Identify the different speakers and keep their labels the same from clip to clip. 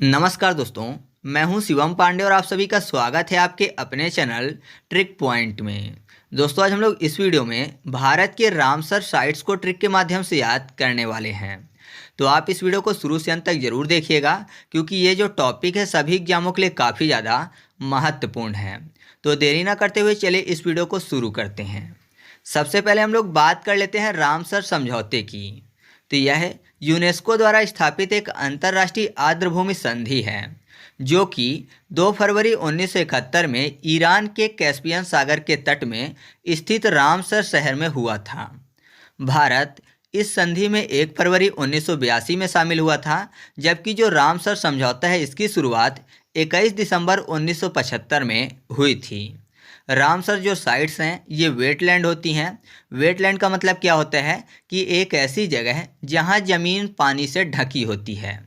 Speaker 1: नमस्कार दोस्तों, मैं हूं शिवम पांडे और आप सभी का स्वागत है आपके अपने चैनल ट्रिक पॉइंट में। दोस्तों, आज हम लोग इस वीडियो में भारत के रामसर साइट्स को ट्रिक के माध्यम से याद करने वाले हैं। तो आप इस वीडियो को शुरू से अंत तक ज़रूर देखिएगा, क्योंकि ये जो टॉपिक है सभी एग्जामों के लिए काफ़ी ज़्यादा महत्वपूर्ण है। तो देरी ना करते हुए चलिए इस वीडियो को शुरू करते हैं। सबसे पहले हम लोग बात कर लेते हैं रामसर समझौते की। तो यह यूनेस्को द्वारा स्थापित एक अंतर्राष्ट्रीय आर्द्रभूमि संधि है, जो कि 2 फरवरी 1971 में ईरान के कैस्पियन सागर के तट में स्थित रामसर शहर में हुआ था। भारत इस संधि में 1 फरवरी 1982 में शामिल हुआ था, जबकि जो रामसर समझौता है इसकी शुरुआत 21 दिसंबर 1975 में हुई थी। रामसर जो साइट्स हैं ये वेटलैंड होती हैं। वेटलैंड का मतलब क्या होता है कि एक ऐसी जगह है जहाँ ज़मीन पानी से ढकी होती है,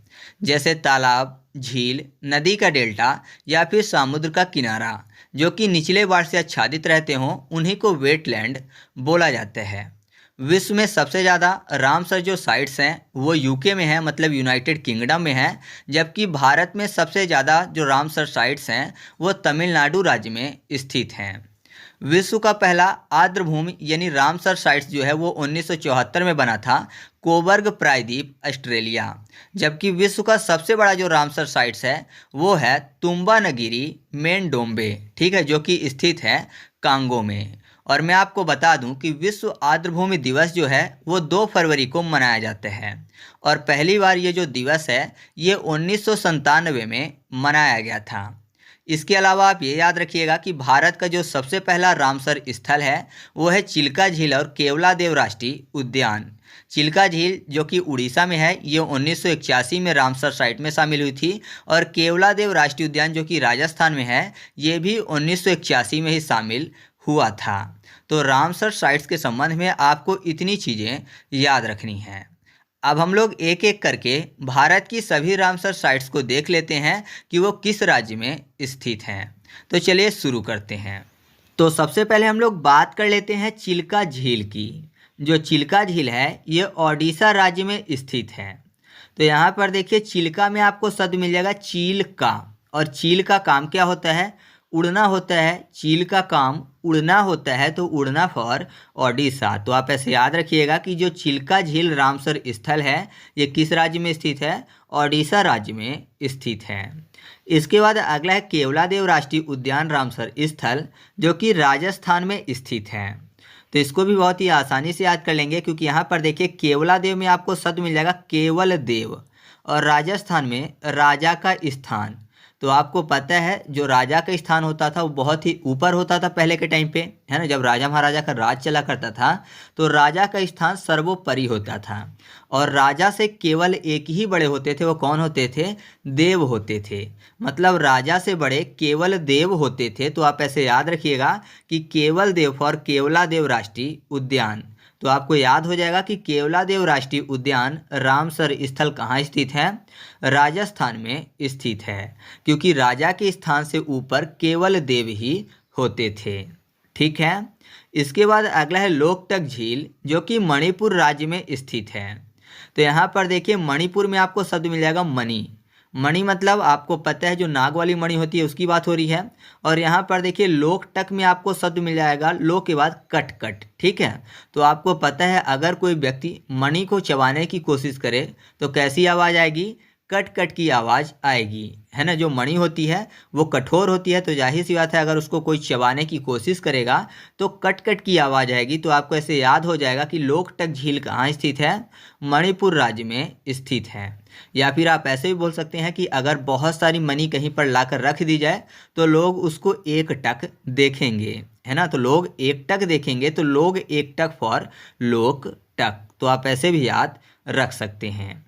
Speaker 1: जैसे तालाब, झील, नदी का डेल्टा या फिर समुद्र का किनारा, जो कि निचले बाढ़ से आच्छादित रहते हों, उन्हीं को वेटलैंड बोला जाता है। विश्व में सबसे ज़्यादा रामसर जो साइट्स हैं वो यूके में है, मतलब यूनाइटेड किंगडम में है, जबकि भारत में सबसे ज़्यादा जो रामसर साइट्स हैं वो तमिलनाडु राज्य में स्थित हैं। विश्व का पहला आर्द्रभूमि यानी रामसर साइट्स जो है वो 1974 में बना था, कोबर्ग प्रायद्वीप, ऑस्ट्रेलिया। जबकि विश्व का सबसे बड़ा जो रामसर साइट्स है वो है तुम्बानगिरी मेनडोम्बे, ठीक है, जो कि स्थित है कांगो में। और मैं आपको बता दूं कि विश्व आर्द्रभूमि दिवस जो है वो 2 फरवरी को मनाया जाता है, और पहली बार ये जो दिवस है ये 1997 में मनाया गया था। इसके अलावा आप ये याद रखिएगा कि भारत का जो सबसे पहला रामसर स्थल है वो है चिल्का झील और केवलादेव राष्ट्रीय उद्यान। चिल्का झील जो कि उड़ीसा में है, ये 1981 में रामसर साइट में शामिल हुई थी, और केवलादेव राष्ट्रीय उद्यान जो कि राजस्थान में है ये भी 1981 में ही शामिल हुआ था। तो रामसर साइट्स के संबंध में आपको इतनी चीज़ें याद रखनी हैं। अब हम लोग एक एक करके भारत की सभी रामसर साइट्स को देख लेते हैं कि वो किस राज्य में स्थित हैं। तो चलिए शुरू करते हैं। तो सबसे पहले हम लोग बात कर लेते हैं चिल्का झील की। जो चिल्का झील है ये ओडिशा राज्य में स्थित है। तो यहाँ पर देखिए चिल्का में आपको शब्द मिल जाएगा चील का, और चील का काम क्या होता है? उड़ना होता है। चील का काम उड़ना होता है, तो उड़ना फॉर ओडिशा। तो आप ऐसे याद रखिएगा कि जो चिल्का झील रामसर स्थल है ये किस राज्य में स्थित है? ओडिशा राज्य में स्थित है। इसके बाद अगला है केवलादेव राष्ट्रीय उद्यान रामसर स्थल, जो कि राजस्थान में स्थित है। तो इसको भी बहुत ही आसानी से याद कर लेंगे, क्योंकि यहाँ पर देखिए केवलादेव में आपको शब्द मिल जाएगा केवल देव, और राजस्थान में राजा का स्थान। तो आपको पता है जो राजा का स्थान होता था वो बहुत ही ऊपर होता था पहले के टाइम पे, है ना। जब राजा महाराजा का राज चला करता था तो राजा का स्थान सर्वोपरि होता था, और राजा से केवल एक ही बड़े होते थे। वो कौन होते थे? देव होते थे। मतलब राजा से बड़े केवल देव होते थे। तो आप ऐसे याद रखिएगा कि केवल देव फॉर केवलादेव राष्ट्रीय उद्यान। तो आपको याद हो जाएगा कि केवलादेव राष्ट्रीय उद्यान रामसर स्थल कहाँ स्थित है? राजस्थान में स्थित है, क्योंकि राजा के स्थान से ऊपर केवल देव ही होते थे। ठीक है। इसके बाद अगला है लोकटक झील, जो कि मणिपुर राज्य में स्थित है। तो यहाँ पर देखिए मणिपुर में आपको शब्द मिल जाएगा मणि। मणि मतलब आपको पता है जो नाग वाली मणि होती है उसकी बात हो रही है। और यहाँ पर देखिए लोकटक में आपको शब्द मिल जाएगा लो के बाद कट कट। ठीक है। तो आपको पता है अगर कोई व्यक्ति मणि को चबाने की कोशिश करे तो कैसी आवाज़ आएगी? कट कट की आवाज़ आएगी, है ना। जो मणि होती है वो कठोर होती है, तो जाहिर सी बात है अगर उसको कोई चबाने की कोशिश करेगा तो कट कट की आवाज़ आएगी। तो आपको ऐसे याद हो जाएगा कि लोकटक झील कहाँ स्थित है? मणिपुर राज्य में स्थित है। या फिर आप ऐसे भी बोल सकते हैं कि अगर बहुत सारी मणि कहीं पर लाकर रख दी जाए तो लोग उसको एक टक देखेंगे, है ना। तो लोग एक टक देखेंगे, तो लोग एक टक फॉर लोक टक। तो आप ऐसे भी याद रख सकते हैं।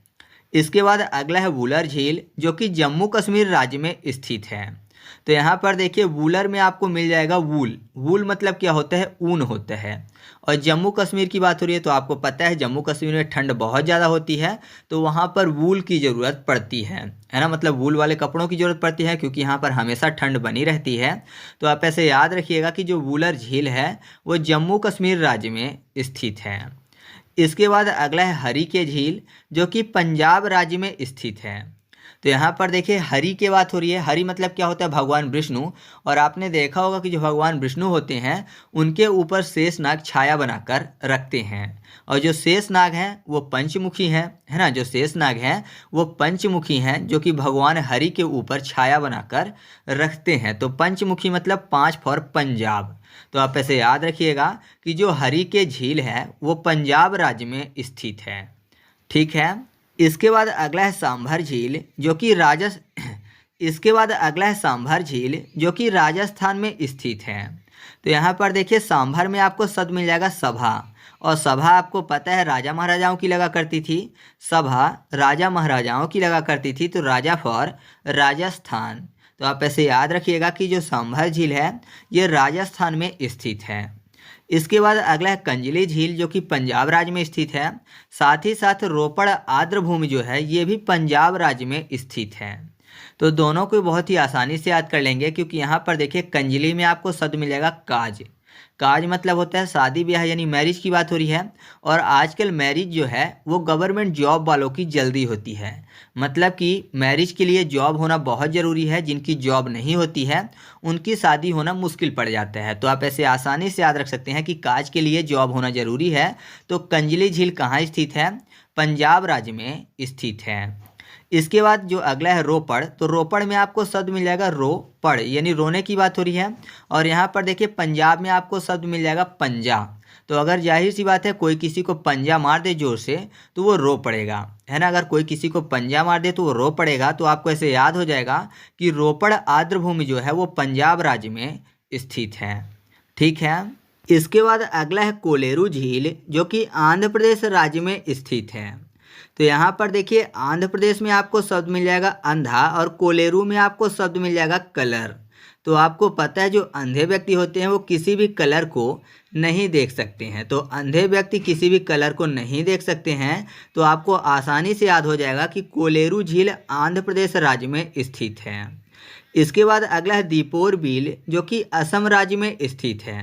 Speaker 1: इसके बाद अगला है वुलर झील, जो कि जम्मू कश्मीर राज्य में स्थित है। तो यहाँ पर देखिए वुलर में आपको मिल जाएगा वूल। वूल मतलब क्या होता है? ऊन होता है। और जम्मू कश्मीर की बात हो रही है तो आपको पता है जम्मू कश्मीर में ठंड बहुत ज़्यादा होती है, तो वहाँ पर वूल की ज़रूरत पड़ती है ना। मतलब वूल वाले कपड़ों की ज़रूरत पड़ती है, क्योंकि यहाँ पर हमेशा ठंड बनी रहती है। तो आप ऐसे याद रखिएगा कि जो वुलर झील है वो जम्मू कश्मीर राज्य में स्थित है। इसके बाद अगला है हरी के झील, जो कि पंजाब राज्य में स्थित है। तो यहाँ पर देखिए हरि की बात हो रही है। हरि मतलब क्या होता है, भगवान विष्णु। और आपने देखा होगा कि जो भगवान विष्णु होते हैं उनके ऊपर शेषनाग छाया बनाकर रखते हैं। और जो शेषनाग हैं वो पंचमुखी हैं, है ना। जो शेषनाग हैं वो पंचमुखी हैं जो कि भगवान हरि के ऊपर छाया बनाकर रखते हैं। तो पंचमुखी मतलब 5 फॉर पंजाब। तो आप ऐसे याद रखिएगा कि जो हरि के झील है वो पंजाब राज्य में स्थित है। ठीक है। इसके बाद अगला है सांभर झील जो कि इसके बाद अगला है सांभर झील जो कि राजस्थान में स्थित है। तो यहाँ पर देखिए सांभर में आपको शब्द मिल जाएगा सभा। और सभा आपको पता है राजा महाराजाओं की लगा करती थी। सभा राजा महाराजाओं की लगा करती थी, तो राजा फॉर राजस्थान। तो आप ऐसे याद रखिएगा कि जो सांभर झील है ये राजस्थान में स्थित है। इसके बाद अगला है कंजली झील जो कि पंजाब राज्य में स्थित है। साथ ही साथ रोपड़ आर्द्रभूमि जो है ये भी पंजाब राज्य में स्थित है। तो दोनों को बहुत ही आसानी से याद कर लेंगे, क्योंकि यहाँ पर देखिए कंजली में आपको शब्द मिलेगा काज। काज मतलब होता है शादी ब्याह, यानी मैरिज की बात हो रही है। और आजकल मैरिज जो है वो गवर्नमेंट जॉब वालों की जल्दी होती है। मतलब कि मैरिज के लिए जॉब होना बहुत ज़रूरी है। जिनकी जॉब नहीं होती है उनकी शादी होना मुश्किल पड़ जाता है। तो आप ऐसे आसानी से याद रख सकते हैं कि काज के लिए जॉब होना ज़रूरी है। तो कंजली झील कहाँ स्थित है, पंजाब राज्य में स्थित है। इसके बाद जो अगला है रोपड़, तो रोपड़ में आपको शब्द मिल जाएगा रोपड़, यानी रोने की बात हो रही है। और यहाँ पर देखिए पंजाब में आपको शब्द मिल जाएगा पंजा। तो अगर जाहिर सी बात है कोई किसी को पंजा मार दे जोर से तो वो रो पड़ेगा, है ना। अगर कोई किसी को पंजा मार दे तो वो रो पड़ेगा। तो आपको ऐसे याद हो जाएगा कि रोपड़ आर्द्रभूमि जो है वो पंजाब राज्य में स्थित है। ठीक है। इसके बाद अगला है कोलेरू झील जो कि आंध्र प्रदेश राज्य में स्थित है। तो यहाँ पर देखिए आंध्र प्रदेश में आपको शब्द मिल जाएगा अंधा और कोलेरू में आपको शब्द मिल जाएगा कलर। तो आपको पता है जो अंधे व्यक्ति होते हैं वो किसी भी कलर को नहीं देख सकते हैं। तो अंधे व्यक्ति किसी भी कलर को नहीं देख सकते हैं। तो आपको आसानी से याद हो जाएगा कि कोलेरू झील आंध्र प्रदेश राज्य में स्थित है। इसके बाद अगला है दीपोर बिल जो कि असम राज्य में स्थित है।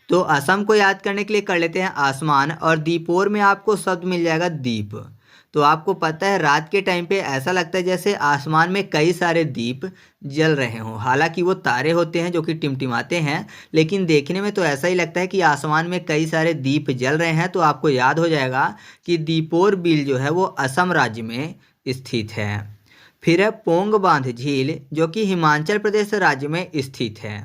Speaker 1: तो असम को याद करने के लिए कर लेते हैं आसमान, और दीपोर में आपको शब्द मिल जाएगा दीप। तो आपको पता है रात के टाइम पे ऐसा लगता है जैसे आसमान में कई सारे दीप जल रहे हों। हालांकि वो तारे होते हैं जो कि टिमटिमाते हैं, लेकिन देखने में तो ऐसा ही लगता है कि आसमान में कई सारे दीप जल रहे हैं। तो आपको याद हो जाएगा कि दीपोर बिल जो है वो असम राज्य में स्थित है। फिर है पोंग बांध झील जो कि हिमाचल प्रदेश राज्य में स्थित है।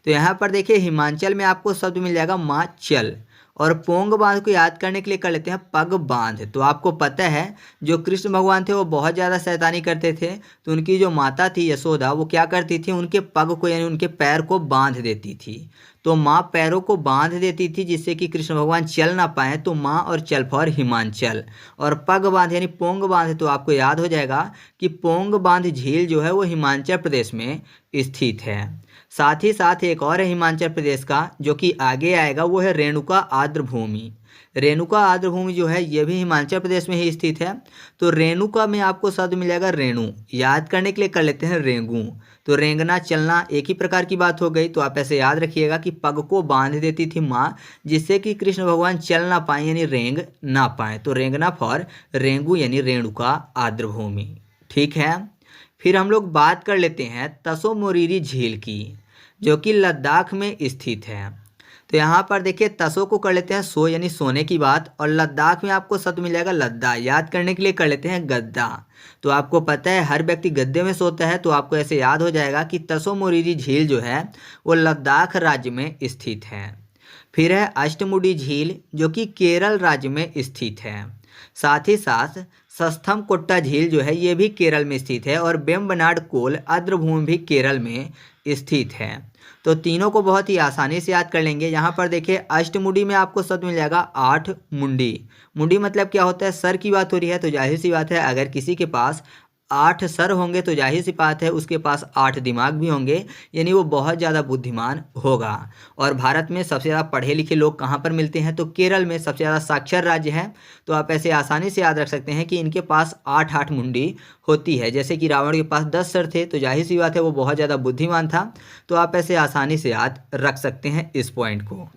Speaker 1: तो यहाँ पर देखिए हिमाचल में आपको शब्द मिल जाएगा माचल, और पोंग बांध को याद करने के लिए कर लेते हैं पग बांध। तो आपको पता है जो कृष्ण भगवान थे वो बहुत ज़्यादा शैतानी करते थे। तो उनकी जो माता थी यशोदा वो क्या करती थी, उनके पग को यानी उनके पैर को बांध देती थी। तो माँ पैरों को बांध देती थी जिससे कि कृष्ण भगवान चल ना पाए। तो माँ और चल फॉर हिमाचल, और पग बांध यानी पोंग बांध। तो आपको याद हो जाएगा कि पोंग बांध झील जो है वो हिमाचल प्रदेश में स्थित है। साथ ही साथ एक और है हिमाचल प्रदेश का जो कि आगे आएगा, वो है रेणुका आर्द्रभूमि। रेणुका आर्द्रभूमि जो है ये भी हिमाचल प्रदेश में ही स्थित है। तो रेणुका में आपको शब्द मिलेगा रेणु। याद करने के लिए कर लेते हैं रेंगू। तो रेंगना चलना एक ही प्रकार की बात हो गई। तो आप ऐसे याद रखिएगा कि पग को बांध देती थी माँ जिससे कि कृष्ण भगवान चल ना पाए यानी रेंग ना पाए। तो रेंगना फॉर रेंगू यानी रेणुका आर्द्रभूमि। ठीक है। फिर हम लोग बात कर लेते हैं तसो मोरिरी झील की जो कि लद्दाख में स्थित है। तो यहाँ पर देखिए तसो को कर लेते हैं सो यानी सोने की बात, और लद्दाख में आपको शब्द मिल जाएगा लद्दा। याद करने के लिए कर लेते हैं गद्दा। तो आपको पता है हर व्यक्ति गद्दे में सोता है। तो आपको ऐसे याद हो जाएगा कि तसो मोरिरी झील जो है वो लद्दाख राज्य में स्थित है। फिर है अष्टमुडी झील जो कि केरल राज्य में स्थित है। साथ ही साथ सस्थम कोट्टा झील जो है ये भी केरल में स्थित है, और वेम्बनाड कोल आर्द्रभूमि भी केरल में स्थित है। तो तीनों को बहुत ही आसानी से याद कर लेंगे। यहाँ पर देखिए अष्टमुडी में आपको शब्द मिल जाएगा 8 मुंडी। मुंडी मतलब क्या होता है, सर की बात हो रही है। तो जाहिर सी बात है अगर किसी के पास 8 सर होंगे तो जाहिर सी बात है उसके पास 8 दिमाग भी होंगे, यानी वो बहुत ज़्यादा बुद्धिमान होगा। और भारत में सबसे ज़्यादा पढ़े लिखे लोग कहाँ पर मिलते हैं, तो केरल में सबसे ज़्यादा साक्षर राज्य है। तो आप ऐसे आसानी से याद रख सकते हैं कि इनके पास 8 मुंडी होती है। जैसे कि रावण के पास 10 सर थे, तो जाहिर सी बात है वो बहुत ज़्यादा बुद्धिमान था। तो आप ऐसे आसानी से याद रख सकते हैं इस पॉइंट को।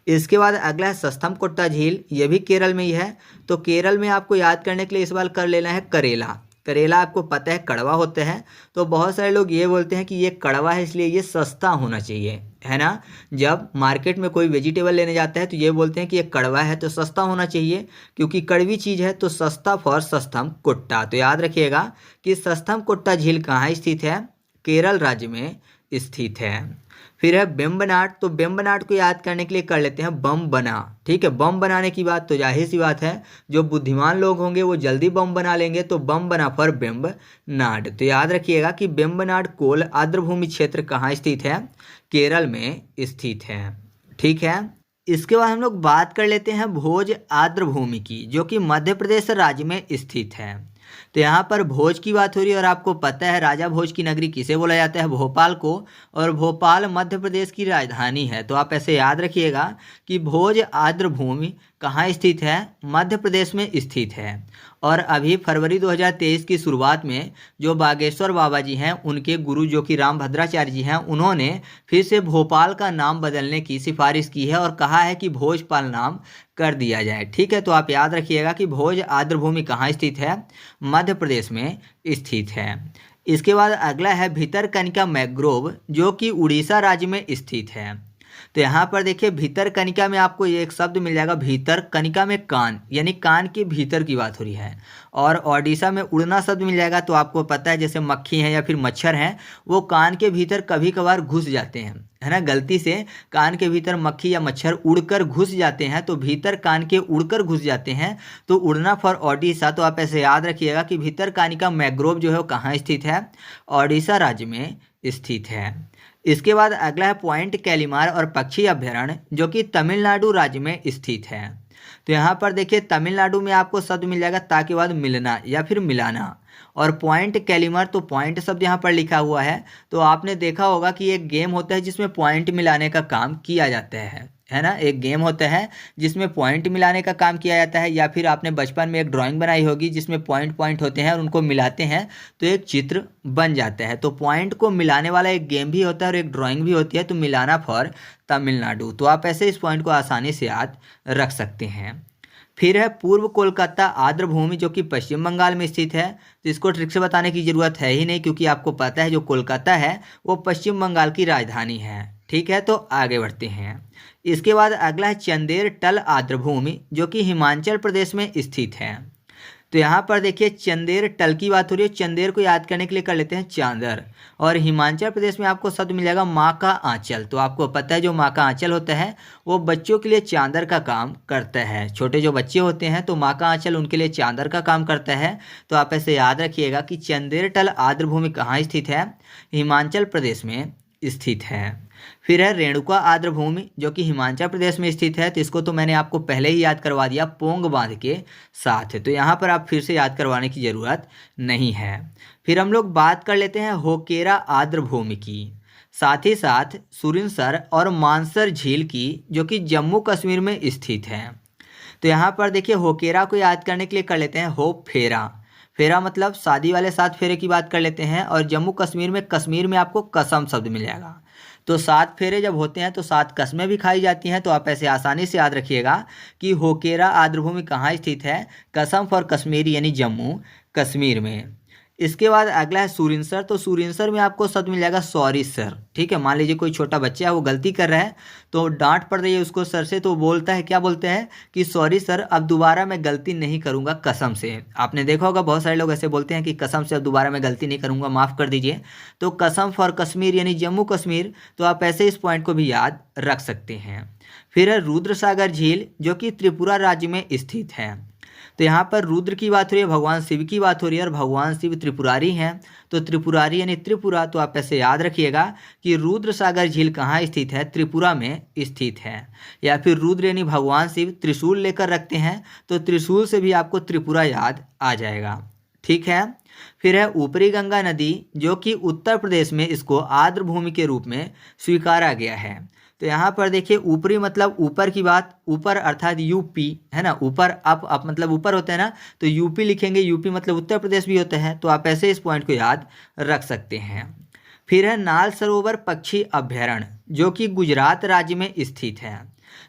Speaker 1: इसके बाद अगला है सस्थमकोट्टा झील, ये भी केरल में ही है। तो केरल में आपको याद करने के लिए इस बार कर लेना है करेला। करेला आपको पता है कड़वा होता है, तो बहुत सारे लोग ये बोलते हैं कि ये कड़वा है इसलिए ये सस्ता होना चाहिए, है ना। जब मार्केट में कोई वेजिटेबल लेने जाता है तो ये बोलते हैं कि ये कड़वा है तो सस्ता होना चाहिए, क्योंकि कड़वी चीज़ है तो सस्ता फॉर सस्थम कुट्टा। तो याद रखिएगा कि सस्थम कुट्टा झील कहाँ स्थित है, केरल राज्य में स्थित है। फिर है बेम्बनाड, तो बेम्बनाड को याद करने के लिए कर लेते हैं बम बना। ठीक है, बम बनाने की बात तो जाहिर सी बात है, जो बुद्धिमान लोग होंगे वो जल्दी बम बना लेंगे, तो बम बना फॉर बेम्बनाड। तो याद रखिएगा कि बेम्बनाड कोल आर्द्रभूमि क्षेत्र कहाँ स्थित है, केरल में स्थित है। ठीक है, इसके बाद हम लोग बात कर लेते हैं भोज आर्द्रभूमि की, जो कि मध्य प्रदेश राज्य में स्थित है। तो यहाँ पर भोज की बात हो रही है और आपको पता है राजा भोज की नगरी किसे बोला जाता है, भोपाल को, और भोपाल मध्य प्रदेश की राजधानी है। तो आप ऐसे याद रखिएगा कि भोज आर्द्रभूमि कहाँ स्थित है, मध्य प्रदेश में स्थित है। और अभी फरवरी 2023 की शुरुआत में जो बागेश्वर बाबा जी हैं उनके गुरु जो कि रामभद्राचार्य जी हैं, उन्होंने फिर से भोपाल का नाम बदलने की सिफारिश की है और कहा है कि भोजपाल नाम कर दिया जाए। ठीक है, तो आप याद रखिएगा कि भोज आर्द्रभूमि कहाँ स्थित है, मध्य प्रदेश में स्थित है। इसके बाद अगला है भितरकनिका मैंग्रोव, जो कि उड़ीसा राज्य में स्थित है। तो यहाँ पर देखिए भितरकनिका में आपको ये एक शब्द मिल जाएगा, भितरकनिका में कान, यानी कान के भीतर की बात हो रही है। और ओडिशा में उड़ना शब्द मिल जाएगा। तो आपको पता है जैसे मक्खी हैं या फिर मच्छर हैं, वो कान के भीतर कभी कभार घुस जाते हैं, है ना। गलती से कान के भीतर मक्खी या मच्छर उड़कर घुस जाते हैं, तो भीतर कान के उड़कर घुस जाते हैं, तो उड़ना फॉर ओडिशा। तो आप ऐसे याद रखिएगा कि भितरकनिका मैंग्रोव जो है वो कहाँ स्थित है, ओडिशा राज्य में स्थित है। इसके बाद अगला है पॉइंट कैलीमार और पक्षी अभ्यारण्य, जो कि तमिलनाडु राज्य में स्थित है। तो यहाँ पर देखिए तमिलनाडु में आपको शब्द मिल जाएगा ता के बाद मिलना या फिर मिलाना, और पॉइंट कैलीमर, तो पॉइंट शब्द यहाँ पर लिखा हुआ है। तो आपने देखा होगा कि एक गेम होता है जिसमें पॉइंट मिलाने का काम किया जाता है ना। एक गेम होता है जिसमें पॉइंट मिलाने का काम किया जाता है, या फिर आपने बचपन में एक ड्राइंग बनाई होगी जिसमें पॉइंट पॉइंट होते हैं और उनको मिलाते हैं तो एक चित्र बन जाता है। तो पॉइंट को मिलाने वाला एक गेम भी होता है और एक ड्राइंग भी होती है। तो मिलाना फॉर तमिलनाडु। तो आप ऐसे इस पॉइंट को आसानी से याद रख सकते हैं। फिर है पूर्व कोलकाता आर्द्रभूमि, जो कि पश्चिम बंगाल में स्थित है। तो इसको ट्रिक से बताने की ज़रूरत है ही नहीं, क्योंकि आपको पता है जो कोलकाता है वो पश्चिम बंगाल की राजधानी है। ठीक है, तो आगे बढ़ते हैं। इसके बाद अगला है चंदेर टल आर्द्रभूमि, जो कि हिमाचल प्रदेश में स्थित है। तो यहाँ पर देखिए चंदेर टल की बात हो रही है। चंदेर को याद करने के लिए कर लेते हैं चांदर, और हिमाचल प्रदेश में आपको शब्द मिल जाएगा माँ का आंचल। तो आपको पता है जो माँ का आंचल होता है वो बच्चों के लिए चादर का काम करता है। छोटे जो बच्चे होते हैं तो माँ का आंचल उनके लिए चादर का काम करता है। तो आप ऐसे याद रखिएगा कि चंदेर टल आर्द्रभूमि कहाँ स्थित है, हिमाचल प्रदेश में स्थित है। फिर है रेणुका आर्द्रभूमि, जो कि हिमाचल प्रदेश में स्थित है। तो इसको तो मैंने आपको पहले ही याद करवा दिया पोंग बांध के साथ, तो यहाँ पर आप फिर से याद करवाने की ज़रूरत नहीं है। फिर हम लोग बात कर लेते हैं होकेरा आर्द्रभूमि की, साथ ही साथ सुरिनसर और मानसर झील की, जो कि जम्मू कश्मीर में स्थित है। तो यहाँ पर देखिए होकेरा को याद करने के लिए कर लेते हैं होप फेरा। फेरा मतलब शादी वाले 7 फेरे की बात कर लेते हैं। और जम्मू कश्मीर में आपको कसम शब्द मिल जाएगा। तो 7 फेरे जब होते हैं तो 7 कस्में भी खाई जाती हैं। तो आप ऐसे आसानी से याद रखिएगा कि होकेरा आर्द्रभूमि कहाँ स्थित है, कसम फॉर कश्मीर यानी जम्मू कश्मीर में। इसके बाद अगला है सुरिनसर। तो सुरिनसर में आपको शब्द मिल जाएगा सॉरी सर। ठीक है, मान लीजिए कोई छोटा बच्चा है वो गलती कर रहा है तो डांट पड़ रही है उसको सर से, तो बोलता है क्या बोलते हैं कि सॉरी सर, अब दोबारा मैं गलती नहीं करूंगा कसम से। आपने देखा होगा बहुत सारे लोग ऐसे बोलते हैं कि कसम से अब दोबारा मैं गलती नहीं करूंगा, माफ़ कर दीजिए। तो कसम फॉर कश्मीर यानी जम्मू कश्मीर। तो आप ऐसे इस पॉइंट को भी याद रख सकते हैं। फिर है रुद्रसागर झील, जो कि त्रिपुरा राज्य में स्थित है। तो यहाँ पर रुद्र की बात हो रही है, भगवान शिव की बात हो रही है, और भगवान शिव त्रिपुरारी हैं। तो त्रिपुरारी यानी त्रिपुरा। तो आप ऐसे याद रखिएगा कि रुद्र सागर झील कहाँ स्थित है, त्रिपुरा में स्थित है। या फिर रुद्र यानी भगवान शिव त्रिशूल लेकर रखते हैं, तो त्रिशूल से भी आपको त्रिपुरा याद आ जाएगा। ठीक है, फिर है ऊपरी गंगा नदी, जो कि उत्तर प्रदेश में इसको आर्द्रभूमि के रूप में स्वीकारा गया है। तो यहाँ पर देखिए ऊपरी मतलब ऊपर की बात, ऊपर अर्थात यूपी, है ना। ऊपर अप मतलब ऊपर होता है ना, तो यूपी लिखेंगे। यूपी मतलब उत्तर प्रदेश भी होता है। तो आप ऐसे इस पॉइंट को याद रख सकते हैं। फिर है नाल सरोवर पक्षी अभ्यारण्य, जो कि गुजरात राज्य में स्थित है।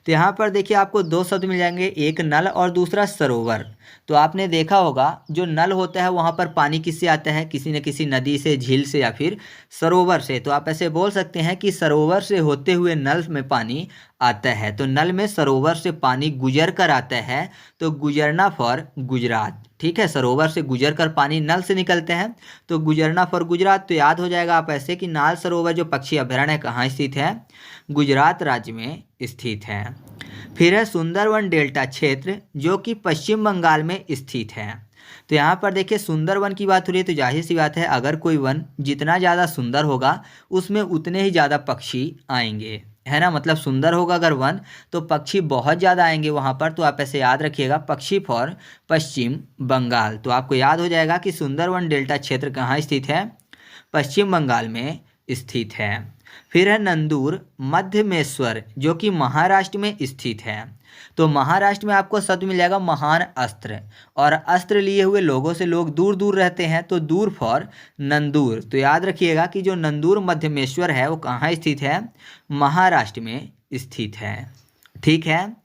Speaker 1: तो यहाँ पर देखिए आपको दो शब्द मिल जाएंगे, एक नल और दूसरा सरोवर। तो आपने देखा होगा जो नल होता है वहाँ पर पानी किससे आता है, किसी न किसी नदी से, झील से या फिर सरोवर से। तो आप ऐसे बोल सकते हैं कि सरोवर से होते हुए नल में पानी आता है। तो नल में सरोवर से पानी गुजर कर आता है, तो गुजरना फॉर गुजरात। ठीक है, सरोवर से गुजर कर पानी नल से निकलते हैं, तो गुजरना फॉर गुजरात। तो याद हो जाएगा आप ऐसे कि नाल सरोवर जो पक्षी अभयारण्य है कहाँ स्थित है, गुजरात राज्य में स्थित है। फिर है सुंदरवन डेल्टा क्षेत्र जो कि पश्चिम बंगाल में स्थित है। तो यहाँ पर देखिए सुंदरवन की बात हो रही है, तो जाहिर सी बात है अगर कोई वन जितना ज़्यादा सुंदर होगा उसमें उतने ही ज़्यादा पक्षी आएंगे, है ना। मतलब सुंदर होगा अगर वन तो पक्षी बहुत ज़्यादा आएंगे वहाँ पर। तो आप ऐसे याद रखिएगा, पक्षी फॉर पश्चिम बंगाल। तो आपको याद हो जाएगा कि सुंदरवन डेल्टा क्षेत्र कहाँ स्थित है, पश्चिम बंगाल में स्थित है। फिर है नंदूर मध्यमेश्वर जो कि महाराष्ट्र में स्थित है। तो महाराष्ट्र में आपको शब्द मिल जाएगा महान अस्त्र, और अस्त्र लिए हुए लोगों से लोग दूर दूर रहते हैं, तो दूर फॉर नंदूर। तो याद रखिएगा कि जो नंदूर मध्यमेश्वर है वो कहाँ स्थित है, महाराष्ट्र में स्थित है। ठीक है,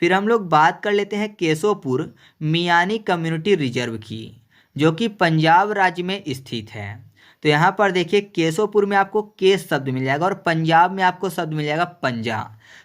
Speaker 1: फिर हम लोग बात कर लेते हैं केशोपुर मियानी कम्युनिटी रिजर्व की, जो कि पंजाब राज्य में स्थित है। तो यहाँ पर देखिए केशोपुर में आपको केस शब्द मिल जाएगा और पंजाब में आपको शब्द मिल जाएगा पंजा।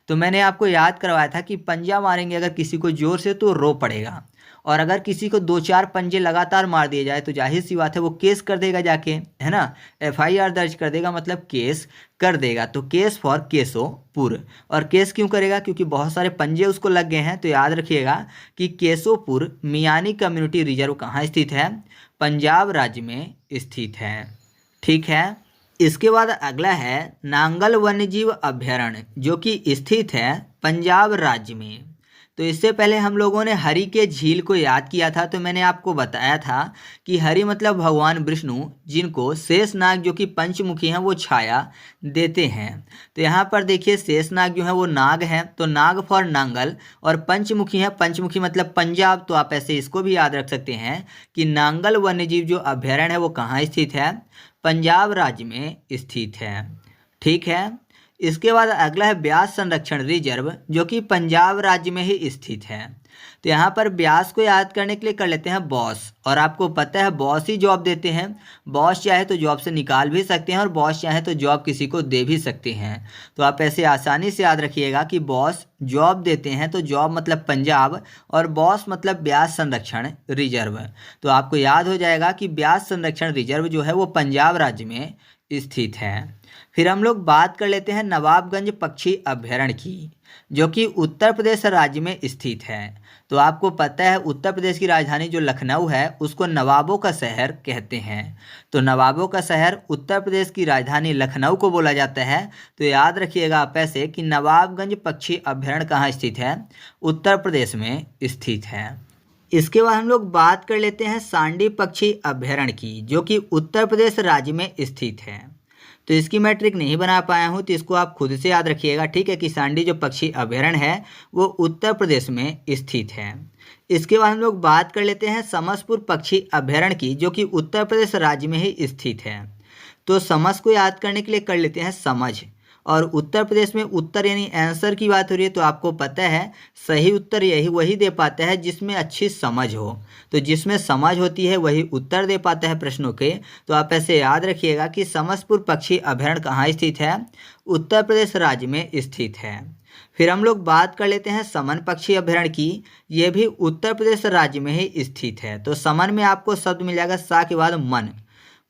Speaker 1: तो मैंने आपको याद करवाया था कि पंजा मारेंगे अगर किसी को जोर से तो रो पड़ेगा, और अगर किसी को 2-4 पंजे लगातार मार दिए जाए तो जाहिर सी बात है वो केस कर देगा जाके, है ना। FIR दर्ज कर देगा, मतलब केस कर देगा। तो केस फॉर केशोपुर। और केस क्यों करेगा, क्योंकि बहुत सारे पंजे उसको लग गए हैं। तो याद रखिएगा कि केशोपुर मियानी कम्युनिटी रिजर्व कहाँ स्थित है, पंजाब राज्य में स्थित है। ठीक है, इसके बाद अगला है नांगल वन्यजीव अभयारण्य जो कि स्थित है पंजाब राज्य में। तो इससे पहले हम लोगों ने हरि के झील को याद किया था। तो मैंने आपको बताया था कि हरि मतलब भगवान विष्णु, जिनको शेषनाग जो कि पंचमुखी हैं वो छाया देते हैं। तो यहाँ पर देखिए शेषनाग जो है वो नाग हैं, तो नाग फॉर नांगल, और पंचमुखी है, पंचमुखी मतलब पंजाब। तो आप ऐसे इसको भी याद रख सकते हैं कि नांगल वन्यजीव जो अभयारण्य है वो कहाँ स्थित है, पंजाब राज्य में स्थित है। ठीक है, इसके बाद अगला है ब्यास संरक्षण रिजर्व जो कि पंजाब राज्य में ही स्थित है। तो यहाँ पर ब्यास को याद करने के लिए कर लेते हैं बॉस, और आपको पता है बॉस ही जॉब देते हैं। बॉस चाहे तो जॉब से निकाल भी सकते हैं और बॉस चाहे तो जॉब किसी को दे भी सकते हैं। तो आप ऐसे आसानी से याद रखिएगा कि बॉस जॉब देते हैं, तो जॉब मतलब पंजाब और बॉस मतलब ब्यास संरक्षण रिजर्व। तो आपको याद हो जाएगा कि ब्यास संरक्षण रिजर्व जो है वो पंजाब राज्य में स्थित है। फिर हम लोग बात कर लेते हैं नवाबगंज पक्षी अभयारण्य की, जो कि उत्तर प्रदेश राज्य में स्थित है। तो आपको पता है उत्तर प्रदेश की राजधानी जो लखनऊ है उसको नवाबों का शहर कहते हैं। तो नवाबों का शहर उत्तर प्रदेश की राजधानी लखनऊ को बोला जाता है। तो याद रखिएगा आप ऐसे कि नवाबगंज पक्षी अभयारण्य कहाँ स्थित है, उत्तर प्रदेश में स्थित है। इसके बाद हम लोग बात कर लेते हैं सांडी पक्षी अभयारण्य की, जो कि उत्तर प्रदेश राज्य में स्थित है। तो इसकी मैं ट्रिक नहीं बना पाया हूँ, तो इसको आप खुद से याद रखिएगा। ठीक है, कि सांडी जो पक्षी अभयारण्य है वो उत्तर प्रदेश में स्थित है। इसके बाद हम लोग बात कर लेते हैं समसपुर पक्षी अभयारण्य की, जो कि उत्तर प्रदेश राज्य में ही स्थित है। तो समस को याद करने के लिए कर लेते हैं समझ, और उत्तर प्रदेश में उत्तर यानी आंसर की बात हो रही है। तो आपको पता है सही उत्तर यही वही दे पाता है जिसमें अच्छी समझ हो। तो जिसमें समझ होती है वही उत्तर दे पाता है प्रश्नों के। तो आप ऐसे याद रखिएगा कि समसपुर पक्षी अभयारण्य कहाँ स्थित है, उत्तर प्रदेश राज्य में स्थित है। फिर हम लोग बात कर लेते हैं समन पक्षी अभयारण्य की, ये भी उत्तर प्रदेश राज्य में ही स्थित है। तो समन में आपको शब्द मिल जाएगा सा के बाद मन।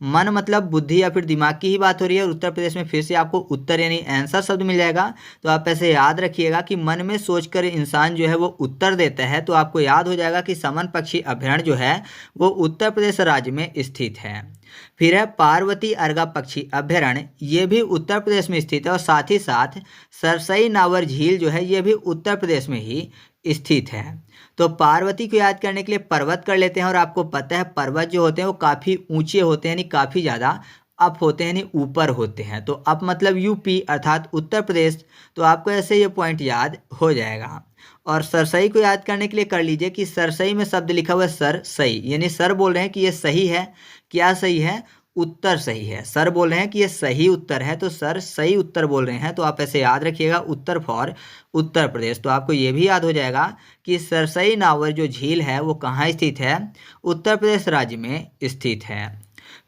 Speaker 1: मन मतलब बुद्धि या फिर दिमाग की ही बात हो रही है, और उत्तर प्रदेश में फिर से आपको उत्तर यानी आंसर शब्द मिल जाएगा। तो आप ऐसे याद रखिएगा कि मन में सोचकर इंसान जो है वो उत्तर देता है। तो आपको याद हो जाएगा कि समन पक्षी अभयारण्य जो है वो उत्तर प्रदेश राज्य में स्थित है। फिर है पार्वती अर्गा पक्षी अभयारण्य, ये भी उत्तर प्रदेश में स्थित है, और साथ ही साथ सरसई नावर झील जो है ये भी उत्तर प्रदेश में ही स्थित है। तो पार्वती को याद करने के लिए पर्वत कर लेते हैं, और आपको पता है पर्वत जो होते हैं वो काफ़ी ऊंचे होते हैं, यानी काफ़ी ज़्यादा अप होते हैं, यानी ऊपर होते हैं। तो अप मतलब यूपी अर्थात उत्तर प्रदेश। तो आपको ऐसे ये पॉइंट याद हो जाएगा। और सरसई को याद करने के लिए कर लीजिए कि सरसई में शब्द लिखा हुआ है सर सही, यानी सर बोल रहे हैं कि ये सही है। क्या सही है, उत्तर सही है। सर बोल रहे हैं कि ये सही उत्तर है, तो सर सही उत्तर बोल रहे हैं, तो आप ऐसे याद रखिएगा उत्तर फॉर उत्तर प्रदेश। तो आपको ये भी याद हो जाएगा कि सरसई नावर जो झील है वो कहाँ स्थित है, उत्तर प्रदेश राज्य में स्थित है।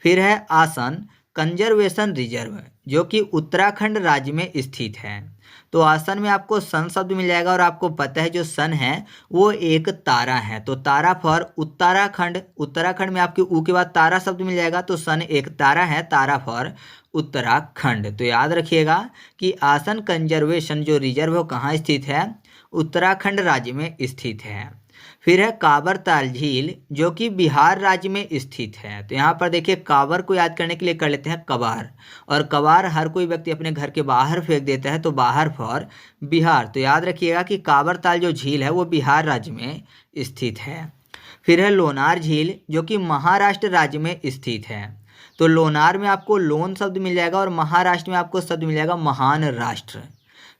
Speaker 1: फिर है आसन कंजर्वेशन रिजर्व, जो कि उत्तराखंड राज्य में स्थित है। तो आसन में आपको सन शब्द मिल जाएगा, और आपको पता है जो सन है वो एक तारा है, तो तारा फॉर उत्तराखंड। उत्तराखंड में आपके ऊ के बाद तारा शब्द मिल जाएगा, तो सन एक तारा है, तारा फॉर उत्तराखंड। तो याद रखिएगा कि आसन कंजर्वेशन जो रिजर्व है कहाँ स्थित है, उत्तराखंड राज्य में स्थित है। फिर है कांवर ताल झील, जो कि बिहार राज्य में स्थित है। तो यहाँ पर देखिए कांवर को याद करने के लिए कर लेते हैं कबार, और कबार हर कोई व्यक्ति अपने घर के बाहर फेंक देता है, तो बाहर फॉर बिहार। तो याद रखिएगा कि कांवर ताल जो झील है वो बिहार राज्य में स्थित है। फिर है लोनार झील, जो कि महाराष्ट्र राज्य में स्थित है। तो लोनार में आपको लोन शब्द मिल जाएगा, और महाराष्ट्र में आपको शब्द मिल जाएगा महान राष्ट्र।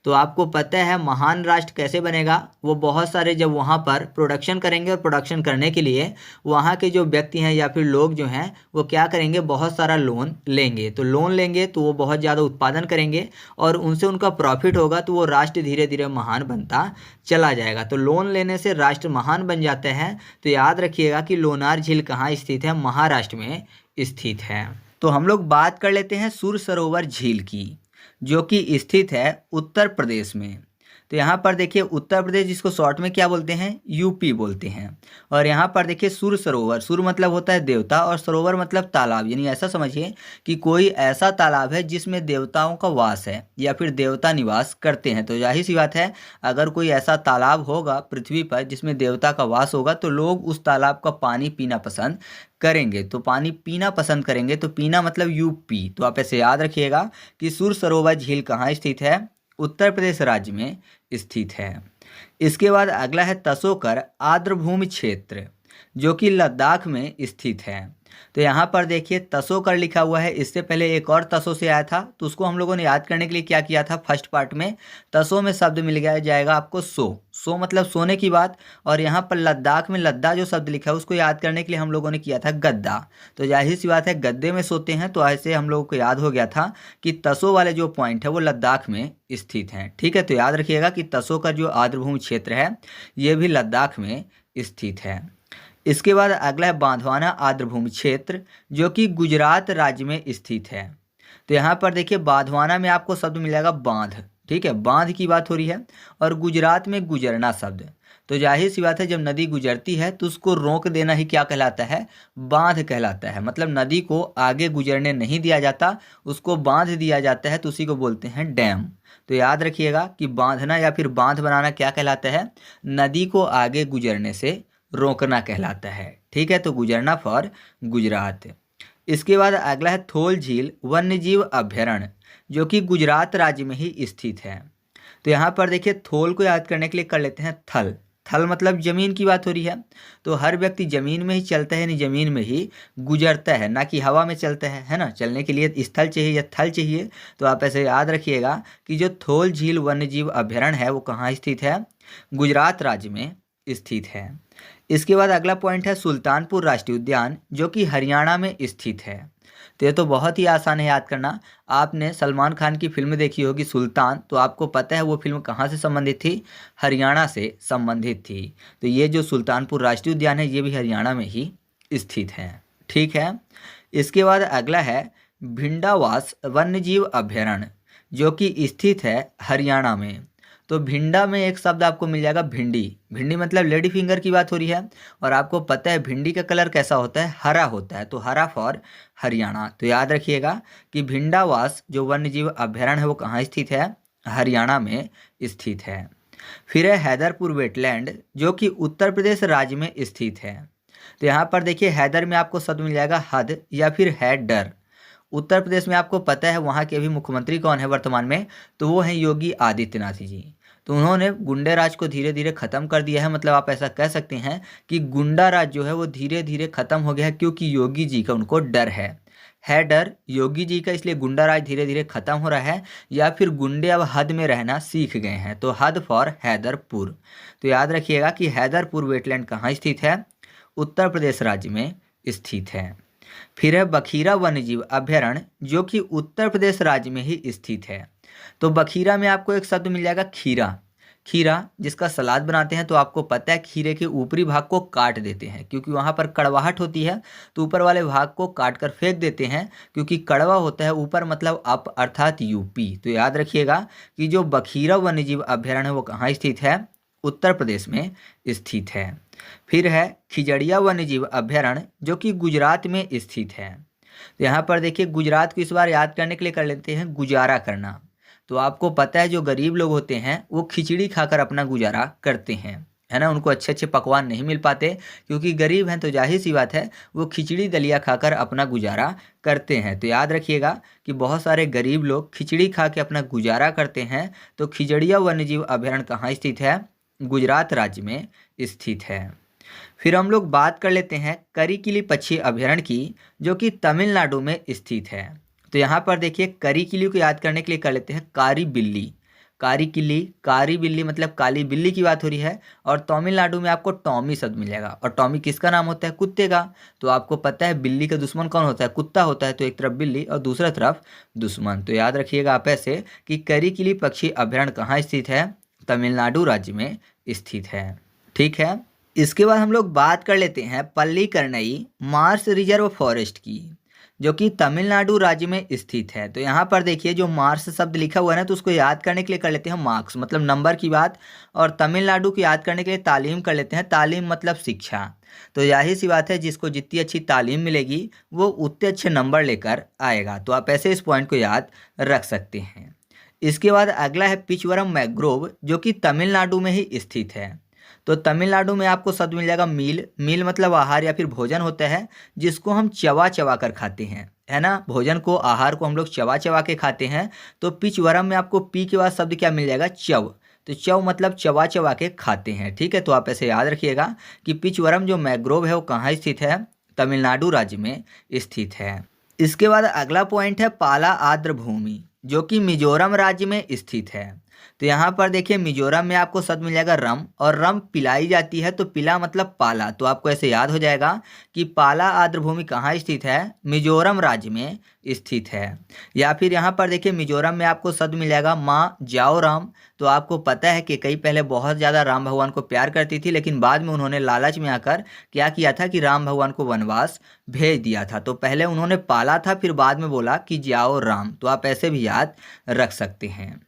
Speaker 1: तो आपको पता है महान राष्ट्र कैसे बनेगा, वो बहुत सारे जब वहाँ पर प्रोडक्शन करेंगे, और प्रोडक्शन करने के लिए वहाँ के जो व्यक्ति हैं या फिर लोग जो हैं वो क्या करेंगे, बहुत सारा लोन लेंगे। तो लोन लेंगे तो वो बहुत ज़्यादा उत्पादन करेंगे, और उनसे उनका प्रॉफिट होगा, तो वो राष्ट्र धीरे धीरे महान बनता चला जाएगा। तो लोन लेने से राष्ट्र महान बन जाते हैं। तो याद रखिएगा कि लोनार झील कहाँ स्थित है, महाराष्ट्र में स्थित है। तो हम लोग बात कर लेते हैं सुर सरोवर झील की, जो कि स्थित है उत्तर प्रदेश में। तो यहाँ पर देखिए उत्तर प्रदेश, जिसको शॉर्ट में क्या बोलते हैं, यूपी बोलते हैं। और यहाँ पर देखिए सुर सरोवर, सुर मतलब होता है देवता, और सरोवर मतलब तालाब। यानी ऐसा समझिए कि कोई ऐसा तालाब है जिसमें देवताओं का वास है या फिर देवता निवास करते हैं। तो जाहिर सी बात है अगर कोई ऐसा तालाब होगा पृथ्वी पर जिसमें देवता का वास होगा, तो लोग उस तालाब का पानी पीना पसंद करेंगे। तो पानी पीना पसंद करेंगे, तो पीना मतलब यूपी। तो आप ऐसे याद रखिएगा कि सुर सरोवर झील कहाँ स्थित है, उत्तर प्रदेश राज्य में स्थित है। इसके बाद अगला है तसोकर आर्द्रभूमि क्षेत्र, जो कि लद्दाख में स्थित है। तो यहाँ पर देखिए तसोकर लिखा हुआ है, इससे पहले एक और तसो से आया था, तो उसको हम लोगों ने याद करने के लिए क्या किया था, फर्स्ट पार्ट में तसो में शब्द मिल गया जाएगा आपको सो मतलब सोने की बात। और यहाँ पर लद्दाख में लद्दा जो शब्द लिखा है उसको याद करने के लिए हम लोगों ने किया था गद्दा। तो जाहिर सी बात है गद्दे में सोते हैं, तो ऐसे हम लोगों को याद हो गया था कि तसो वाले जो पॉइंट है वो लद्दाख में स्थित हैं। ठीक है, तो याद रखिएगा कि तसो का जो आर्द्रभूमि क्षेत्र है ये भी लद्दाख में स्थित है। इसके बाद अगला है बांधवाना आर्द्रभूमि क्षेत्र, जो कि गुजरात राज्य में स्थित है। तो यहाँ पर देखिए बांधवाना में आपको शब्द मिल जाएगा बांध। ठीक है, बांध की बात हो रही है, और गुजरात में गुजरना शब्द। तो जाहिर सी बात है जब नदी गुजरती है तो उसको रोक देना ही क्या कहलाता है, बांध कहलाता है। मतलब नदी को आगे गुजरने नहीं दिया जाता, उसको बांध दिया जाता है, तो उसी को बोलते हैं डैम। तो याद रखिएगा कि बांधना या फिर बांध बनाना क्या कहलाता है, नदी को आगे गुजरने से रोकना कहलाता है। ठीक है, तो गुजरना फॉर गुजरात। इसके बाद अगला है थोल झील वन्यजीव अभ्यारण्य, जो कि गुजरात राज्य में ही स्थित है। तो यहाँ पर देखिए थोल को याद करने के लिए कर लेते हैं थल। थल मतलब जमीन की बात हो रही है, तो हर व्यक्ति जमीन में ही चलता है, यानी जमीन में ही गुजरता है, ना कि हवा में चलता है ना। चलने के लिए स्थल चाहिए या थल चाहिए। तो आप ऐसे याद रखिएगा कि जो थोल झील वन्यजीव अभ्यारण्य है वो कहाँ स्थित है, गुजरात राज्य में स्थित है। इसके बाद अगला पॉइंट है सुल्तानपुर राष्ट्रीय उद्यान, जो कि हरियाणा में स्थित है। तो ये तो बहुत ही आसान है याद करना। आपने सलमान खान की फिल्म देखी होगी सुल्तान, तो आपको पता है वो फिल्म कहाँ से संबंधित थी, हरियाणा से संबंधित थी। तो ये जो सुल्तानपुर राष्ट्रीय उद्यान है ये भी हरियाणा में ही स्थित है। ठीक है, इसके बाद अगला है भिंडावास वन्यजीव अभ्यारण्य, जो कि स्थित है हरियाणा में। तो भिंडा में एक शब्द आपको मिल जाएगा भिंडी। भिंडी मतलब लेडी फिंगर की बात हो रही है, और आपको पता है भिंडी का कलर कैसा होता है, हरा होता है। तो हरा फॉर हरियाणा। तो याद रखिएगा कि भिंडावास जो वन्यजीव अभ्यारण्य है वो कहाँ स्थित है, हरियाणा में स्थित है। फिर है हैदरपुर वेटलैंड, जो कि उत्तर प्रदेश राज्य में स्थित है। तो यहाँ पर देखिए हैदर में आपको शब्द मिल जाएगा हद या फिर हैडर। उत्तर प्रदेश में आपको पता है वहाँ के अभी मुख्यमंत्री कौन है वर्तमान में, तो वो हैं योगी आदित्यनाथ जी। तो उन्होंने गुंडे राज को धीरे धीरे ख़त्म कर दिया है। मतलब आप ऐसा कह सकते हैं कि गुंडा राज जो है वो धीरे धीरे ख़त्म हो गया है, क्योंकि योगी जी का उनको डर है डर योगी जी का, इसलिए गुंडा राज धीरे धीरे ख़त्म हो रहा है, या फिर गुंडे अब हद में रहना सीख गए हैं। तो हद फॉर हैदरपुर। तो याद रखिएगा कि हैदरपुर वेटलैंड कहाँ स्थित है, उत्तर प्रदेश राज्य में स्थित है। फिर है बखीरा वन्यजीव अभयारण्य, जो कि उत्तर प्रदेश राज्य में ही स्थित है। तो बखीरा में आपको एक शब्द मिल जाएगा खीरा। खीरा जिसका सलाद बनाते हैं, तो आपको पता है खीरे के ऊपरी भाग को काट देते हैं क्योंकि वहाँ पर कड़वाहट होती है, तो ऊपर वाले भाग को काट कर फेंक देते हैं क्योंकि कड़वा होता है ऊपर, मतलब अप अर्थात यूपी। तो याद रखिएगा कि जो बखीरा वन्यजीव अभयारण्य है वो कहाँ स्थित है, उत्तर प्रदेश में स्थित है। फिर है खिजड़िया वन्यजीव अभयारण्य, जो कि गुजरात में स्थित है। तो यहाँ पर देखिए गुजरात को इस बार याद करने के लिए कर लेते हैं गुजारा करना। तो आपको पता है जो गरीब लोग होते हैं वो खिचड़ी खाकर अपना गुजारा करते हैं, है ना। उनको अच्छे अच्छे पकवान नहीं मिल पाते क्योंकि गरीब हैं, तो जाहिर सी बात है वो खिचड़ी दलिया खाकर अपना गुजारा करते हैं। तो याद रखिएगा कि बहुत सारे गरीब लोग खिचड़ी खा के अपना गुजारा करते हैं। तो खिजड़िया वन्यजीव अभयारण्य कहाँ स्थित है, गुजरात राज्य में स्थित है। फिर हम लोग बात कर लेते हैं करिकिली पक्षी अभयारण्य की, जो कि तमिलनाडु में स्थित है। तो यहाँ पर देखिए करिकिली को याद करने के लिए कर लेते हैं कारी बिल्ली। कारिकिली, कारी बिल्ली मतलब काली बिल्ली की बात हो रही है। और तमिलनाडु में आपको टॉमी शब्द मिल जाएगा। और टॉमी किसका नाम होता है, कुत्ते का। तो आपको पता है बिल्ली का दुश्मन कौन होता है, कुत्ता होता है। तो एक तरफ बिल्ली और दूसरा तरफ दुश्मन। तो याद रखिएगा आप ऐसे कि करिकिली पक्षी अभयारण्य कहाँ स्थित है, तमिलनाडु राज्य में स्थित है। ठीक है, इसके बाद हम लोग बात कर लेते हैं पल्लीकरनई मार्स रिजर्व फॉरेस्ट की, जो कि तमिलनाडु राज्य में स्थित है। तो यहाँ पर देखिए जो मार्स शब्द लिखा हुआ है ना, तो उसको याद करने के लिए कर लेते हैं मार्क्स मतलब नंबर की बात, और तमिलनाडु को याद करने के लिए तालीम कर लेते हैं। तालीम मतलब शिक्षा। तो जाहिर सी बात है जिसको जितनी अच्छी तालीम मिलेगी वो उतने अच्छे नंबर लेकर आएगा। तो आप ऐसे इस पॉइंट को याद रख सकते हैं। इसके बाद अगला है पिचवरम मैंग्रोव, जो कि तमिलनाडु में ही स्थित है। तो तमिलनाडु में आपको शब्द मिल जाएगा मील। मील मतलब आहार या फिर भोजन होता है जिसको हम चबा चबा कर खाते हैं, है ना। भोजन को, आहार को हम लोग चबा चबा के खाते हैं। तो पिचवरम में आपको पी के बाद शब्द क्या मिल जाएगा, चव। तो चव मतलब चबा चबा के खाते हैं। ठीक है, तो आप ऐसे याद रखिएगा कि पिचवरम जो मैंग्रोव है वो कहाँ स्थित है, तमिलनाडु राज्य में स्थित है। इसके बाद अगला पॉइंट है पाला आर्द्र भूमि, जो कि मिजोरम राज्य में स्थित है। तो यहाँ पर देखिए मिजोरम में आपको शब्द मिल जाएगा रम, और रम पिलाई जाती है। तो पिला मतलब पाला। तो आपको ऐसे याद हो जाएगा कि पाला आर्द्र भूमि कहाँ स्थित है, मिजोरम राज्य में स्थित है। या फिर यहाँ पर देखिए मिजोरम में आपको शब्द मिल जाएगा माँ जाओ राम। तो आपको पता है कि कई पहले बहुत ज़्यादा राम भगवान को प्यार करती थी, लेकिन बाद में उन्होंने लालच में आकर क्या किया था कि राम भगवान को वनवास भेज दिया था। तो पहले उन्होंने पाला था, फिर बाद में बोला कि जाओ राम। तो आप ऐसे भी याद रख सकते हैं।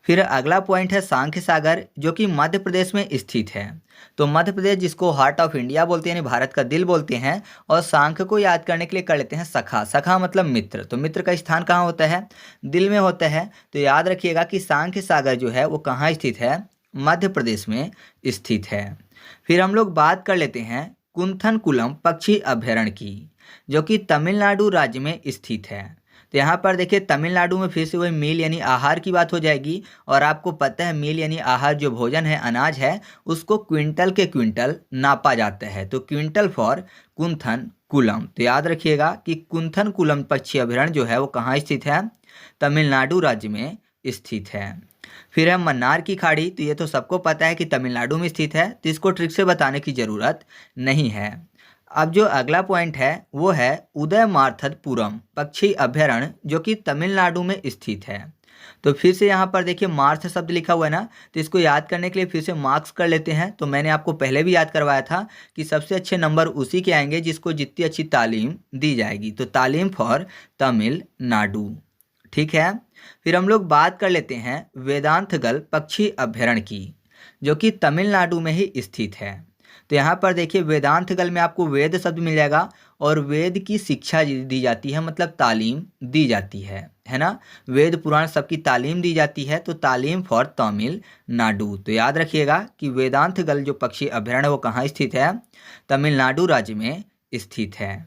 Speaker 1: फिर अगला पॉइंट है सांख्य सागर, जो कि मध्य प्रदेश में स्थित है। तो मध्य प्रदेश जिसको हार्ट ऑफ इंडिया बोलते हैं, यानी भारत का दिल बोलते हैं। और सांख्य को याद करने के लिए कर लेते हैं सखा। सखा मतलब मित्र। तो मित्र का स्थान कहाँ होता है, दिल में होता है। तो याद रखिएगा कि सांख्य सागर जो है वो कहाँ स्थित है, मध्य प्रदेश में स्थित है। फिर हम लोग बात कर लेते हैं कुंथनकुलम पक्षी अभयारण्य की, जो कि तमिलनाडु राज्य में स्थित है। तो यहाँ पर देखिए तमिलनाडु में फिर से वही मील यानी आहार की बात हो जाएगी। और आपको पता है मील यानी आहार जो भोजन है, अनाज है, उसको क्विंटल के क्विंटल नापा जाता है। तो क्विंटल फॉर कुंथन कुलम। तो याद रखिएगा कि कुंथन कुलम पक्षी अभयारण्य जो है वो कहाँ स्थित है, तमिलनाडु राज्य में स्थित है। फिर है मन्नार की खाड़ी। तो ये तो सबको पता है कि तमिलनाडु में स्थित है, तो इसको ट्रिक से बताने की ज़रूरत नहीं है। अब जो अगला पॉइंट है वो है उदयमारुथपुरम पक्षी अभयारण्य, जो कि तमिलनाडु में स्थित है। तो फिर से यहाँ पर देखिए मार्थ शब्द लिखा हुआ है ना, तो इसको याद करने के लिए फिर से मार्क्स कर लेते हैं। तो मैंने आपको पहले भी याद करवाया था कि सबसे अच्छे नंबर उसी के आएंगे जिसको जितनी अच्छी तालीम दी जाएगी। तो तालीम फॉर तमिलनाडु। ठीक है, फिर हम लोग बात कर लेते हैं वेदांतगल पक्षी अभयारण्य की, जो कि तमिलनाडु में ही स्थित है। तो यहाँ पर देखिए वेदांतगल में आपको वेद शब्द मिल जाएगा, और वेद की शिक्षा दी जाती है, मतलब तालीम दी जाती है ना। वेद पुराण सबकी तालीम दी जाती है। तो तालीम फॉर तमिलनाडु। तो याद रखिएगा कि वेदांतगल जो पक्षी अभयारण्य वो कहाँ स्थित है, तमिलनाडु राज्य में स्थित है।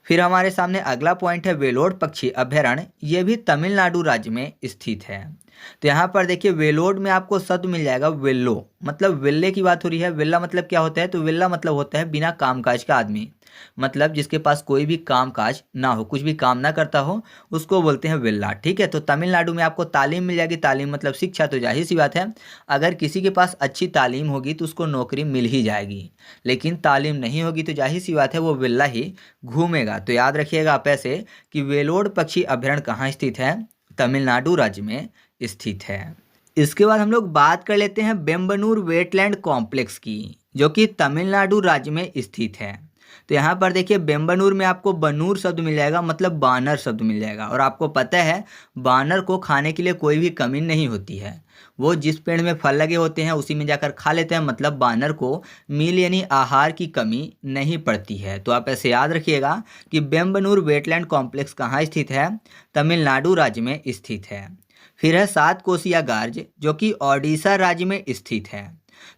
Speaker 1: फिर हमारे सामने अगला पॉइंट है वेलोड पक्षी अभयारण्य, ये भी तमिलनाडु राज्य में स्थित है। तो यहाँ पर देखिए वेलोड में आपको शब्द मिल जाएगा वेल्लो, मतलब वेल्ले की बात हो रही है। वेल्ला मतलब क्या होता है, तो वेल्ला मतलब होता है बिना कामकाज का आदमी। मतलब जिसके पास कोई भी काम काज ना हो, कुछ भी काम ना करता हो, उसको बोलते हैं विल्ला। ठीक है, तो तमिलनाडु में आपको तालीम मिल जाएगी। तालीम मतलब शिक्षा, तो जाहिर सी बात है अगर किसी के पास अच्छी तालीम होगी तो उसको नौकरी मिल ही जाएगी। लेकिन तालीम नहीं होगी तो जाहिर सी बात है वो विल्ला ही घूमेगा। तो याद रखिएगा आप ऐसे कि वेलोड पक्षी अभयारण्य कहाँ स्थित है? तमिलनाडु राज्य में स्थित है। इसके बाद हम लोग बात कर लेते हैं बेम्बनूर वेटलैंड कॉम्प्लेक्स की, जो कि तमिलनाडु राज्य में स्थित है। तो यहाँ पर देखिए बेम्बनूर में आपको बनूर शब्द मिल जाएगा, मतलब बानर शब्द मिल जाएगा। और आपको पता है बानर को खाने के लिए कोई भी कमी नहीं होती है, वो जिस पेड़ में फल लगे होते हैं उसी में जाकर खा लेते हैं। मतलब बानर को मील यानी आहार की कमी नहीं पड़ती है। तो आप ऐसे याद रखिएगा कि बेम्बनूर वेटलैंड कॉम्प्लेक्स कहाँ स्थित है? तमिलनाडु राज्य में स्थित है। फिर है सात कोसिया गार्ज, जो कि ओडिशा राज्य में स्थित है।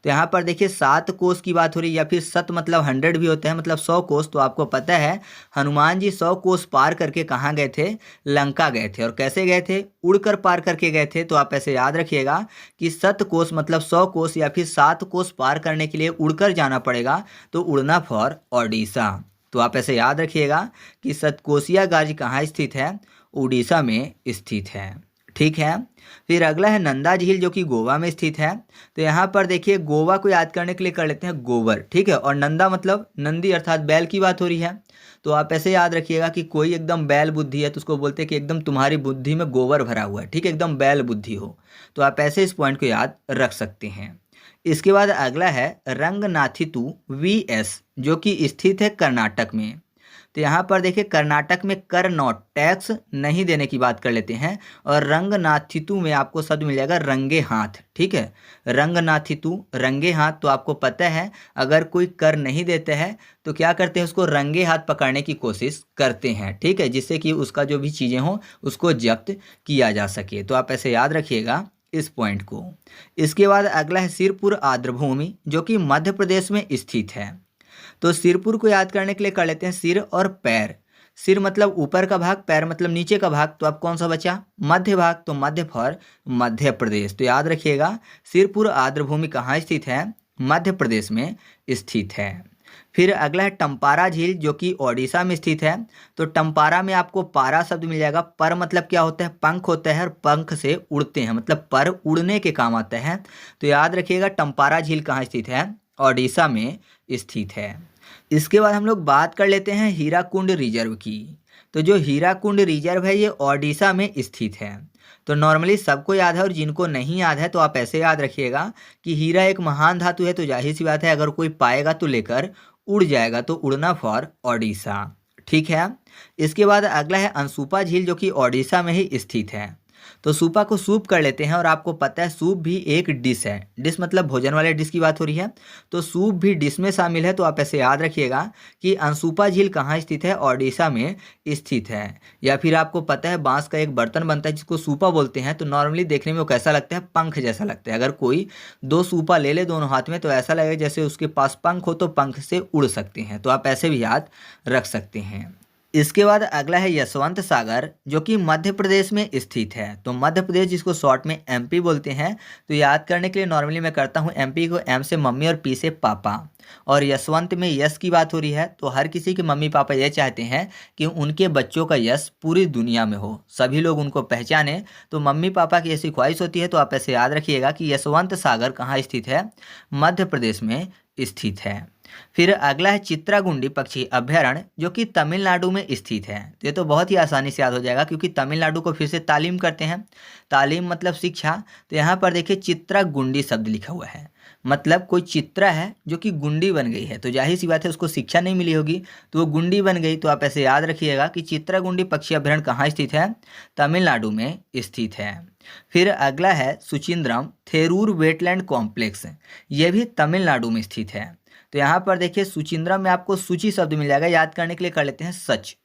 Speaker 1: तो यहाँ पर देखिए 7 कोस की बात हो रही है, या फिर सत मतलब 100 भी होते हैं, मतलब 100 कोस। तो आपको पता है हनुमान जी 100 कोस पार करके कहाँ गए थे? लंका गए थे। और कैसे गए थे? उड़कर पार करके गए थे। तो आप ऐसे याद रखिएगा कि 7 कोस मतलब 100 कोस या फिर 7 कोस पार करने के लिए उड़कर जाना पड़ेगा, तो उड़ना फॉर ओडिशा। तो आप ऐसे याद रखिएगा कि सतकोसिया गार्ज कहाँ स्थित है? उड़ीसा में स्थित है। ठीक है, फिर अगला है नंदा झील, जो कि गोवा में स्थित है। तो यहाँ पर देखिए गोवा को याद करने के लिए कर लेते हैं गोबर। ठीक है, और नंदा मतलब नंदी अर्थात बैल की बात हो रही है। तो आप ऐसे याद रखिएगा कि कोई एकदम बैल बुद्धि है तो उसको बोलते हैं कि एकदम तुम्हारी बुद्धि में गोबर भरा हुआ है। ठीक है, एकदम बैल बुद्धि हो। तो आप ऐसे इस पॉइंट को याद रख सकते हैं। इसके बाद अगला है रंगनाथितु VS, जो कि स्थित है कर्नाटक में। तो यहाँ पर देखिए कर्नाटक में कर नॉट टैक्स नहीं देने की बात कर लेते हैं। और रंगनाथितु में आपको शब्द मिल जाएगा रंगे हाथ। ठीक है, रंगनाथितु रंगे हाथ। तो आपको पता है अगर कोई कर नहीं देते हैं तो क्या करते हैं? उसको रंगे हाथ पकड़ने की कोशिश करते हैं। ठीक है, जिससे कि उसका जो भी चीज़ें हों उसको जब्त किया जा सके। तो आप ऐसे याद रखिएगा इस पॉइंट को। इसके बाद अगला है सिरपुर आर्द्रभूमि, जो कि मध्य प्रदेश में स्थित है। तो सिरपुर को याद करने के लिए कर लेते हैं सिर और पैर। सिर मतलब ऊपर का भाग, पैर मतलब नीचे का भाग। तो अब कौन सा बचा? मध्य भाग। तो मध्य फॉर मध्य प्रदेश। तो याद रखिएगा सिरपुर आर्द्रभूमि कहाँ स्थित है? मध्य प्रदेश में स्थित है। फिर अगला है टम्पारा झील, जो कि ओडिशा में स्थित है। तो टम्पारा में आपको पारा शब्द मिल जाएगा। पर मतलब क्या होता है? पंख होता है, और पंख से उड़ते हैं, मतलब पर उड़ने के काम आता है। तो याद रखिएगा टम्पारा झील कहाँ स्थित है? ओडिशा में स्थित है। इसके बाद हम लोग बात कर लेते हैं हीराकुंड रिजर्व की। तो जो हीराकुंड रिजर्व है ये ओडिशा में स्थित है। तो नॉर्मली सबको याद है, और जिनको नहीं याद है तो आप ऐसे याद रखिएगा कि हीरा एक महान धातु है। तो जाहिर सी बात है अगर कोई पाएगा तो लेकर उड़ जाएगा। तो उड़ना फॉर ओडिशा। ठीक है, इसके बाद अगला है अनसुपा झील, जो कि ओडिशा में ही स्थित है। तो सूपा को सूप कर लेते हैं। और आपको पता है सूप भी एक डिश है। डिश मतलब भोजन वाले डिश की बात हो रही है, तो सूप भी डिश में शामिल है। तो आप ऐसे याद रखिएगा कि अनसुपा झील कहाँ स्थित है? ओडिशा में स्थित है। या फिर आपको पता है बांस का एक बर्तन बनता है जिसको सूपा बोलते हैं। तो नॉर्मली देखने में वो कैसा लगता है? पंख जैसा लगता है। अगर कोई 2 सूपा ले ले दोनों हाथ में तो ऐसा लगेगा जैसे उसके पास पंख हो, तो पंख से उड़ सकते हैं। तो आप ऐसे भी याद रख सकते हैं। इसके बाद अगला है यशवंत सागर, जो कि मध्य प्रदेश में स्थित है। तो मध्य प्रदेश जिसको शॉर्ट में MP बोलते हैं। तो याद करने के लिए नॉर्मली मैं करता हूँ MP को M से मम्मी और P से पापा। और यशवंत में यश की बात हो रही है। तो हर किसी के मम्मी पापा ये चाहते हैं कि उनके बच्चों का यश पूरी दुनिया में हो, सभी लोग उनको पहचाने। तो मम्मी पापा की ऐसी ख्वाहिश होती है। तो आप ऐसे याद रखिएगा कि यशवंत सागर कहाँ स्थित है? मध्य प्रदेश में स्थित है। फिर अगला है चित्रागुंडी पक्षी अभयारण्य, जो कि तमिलनाडु में स्थित है। तो ये तो बहुत ही आसानी से याद हो जाएगा क्योंकि तमिलनाडु को फिर से तालीम करते हैं। तालीम मतलब शिक्षा। तो यहाँ पर देखिए चित्रागुंडी शब्द लिखा हुआ है, मतलब कोई चित्रा है जो कि गुंडी बन गई है। तो जाहिर सी बात है उसको शिक्षा नहीं मिली होगी, तो वो गुंडी बन गई। तो आप ऐसे याद रखिएगा कि चित्रागुंडी पक्षी अभयारण्य कहाँ स्थित है? तमिलनाडु में स्थित है। फिर अगला है सुचिंद्रम थेरूर वेटलैंड कॉम्प्लेक्स, ये भी तमिलनाडु में स्थित है। तो यहाँ पर देखिए सुचिंद्रम में आपको सूची शब्द मिल जाएगा। याद करने के लिए कर लेते हैं सच,